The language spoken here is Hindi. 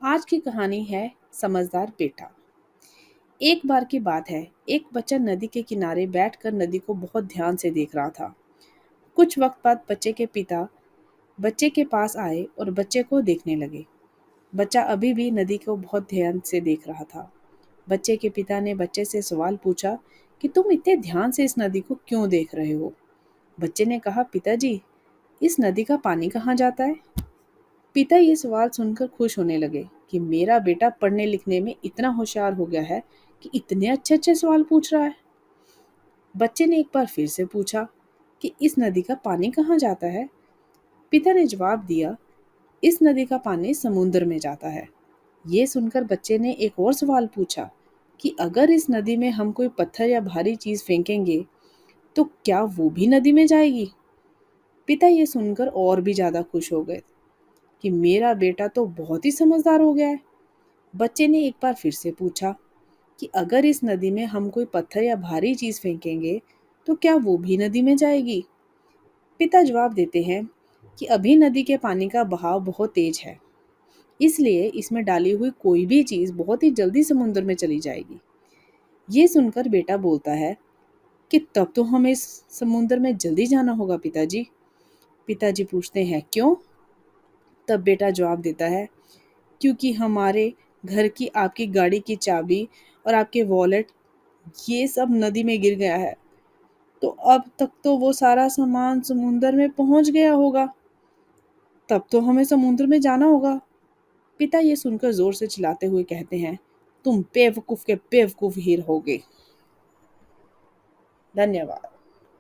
आज की कहानी है समझदार बेटा। एक बार की बात है, एक बच्चा नदी के किनारे बैठकर नदी को बहुत ध्यान से देख रहा था। कुछ वक्त बाद बच्चे के पिता बच्चे के पास आए और बच्चे को देखने लगे। बच्चा अभी भी नदी को बहुत ध्यान से देख रहा था। बच्चे के पिता ने बच्चे से सवाल पूछा कि तुम इतने ध्यान से इस नदी को क्यों देख रहे हो? बच्चे ने कहा, पिताजी, इस नदी का पानी कहाँ जाता है? पिता ये सवाल सुनकर खुश होने लगे कि मेरा बेटा पढ़ने लिखने में इतना होशियार हो गया है कि इतने अच्छे अच्छे सवाल पूछ रहा है। बच्चे ने एक बार फिर से पूछा कि इस नदी का पानी कहाँ जाता है? पिता ने जवाब दिया, इस नदी का पानी समुद्र में जाता है। ये सुनकर बच्चे ने एक और सवाल पूछा कि अगर इस नदी में हम कोई पत्थर या भारी चीज फेंकेंगे तो क्या वो भी नदी में जाएगी? पिता ये सुनकर और भी ज्यादा खुश हो गए कि मेरा बेटा तो बहुत ही समझदार हो गया है। बच्चे ने एक बार फिर से पूछा कि अगर इस नदी में हम कोई पत्थर या भारी चीज फेंकेंगे तो क्या वो भी नदी में जाएगी? पिता जवाब देते हैं कि अभी नदी के पानी का बहाव बहुत तेज है, इसलिए इसमें डाली हुई कोई भी चीज बहुत ही जल्दी समुद्र में चली जाएगी। ये सुनकर बेटा बोलता है कि तब तो हमें इस समुद्र में जल्दी जाना होगा पिताजी। पिताजी पूछते हैं, क्यों? तब बेटा जवाब देता है, क्योंकि हमारे घर की, आपकी गाड़ी की चाबी और आपके वॉलेट, ये सब नदी में गिर गया है। तो अब तक तो वो सारा सामान समुंदर में पहुंच गया होगा। तब तो हमें समुद्र में जाना होगा। पिता ये सुनकर जोर से चिल्लाते हुए कहते हैं, तुम बेवकूफ के बेवकूफ ही रहोगे। धन्यवाद।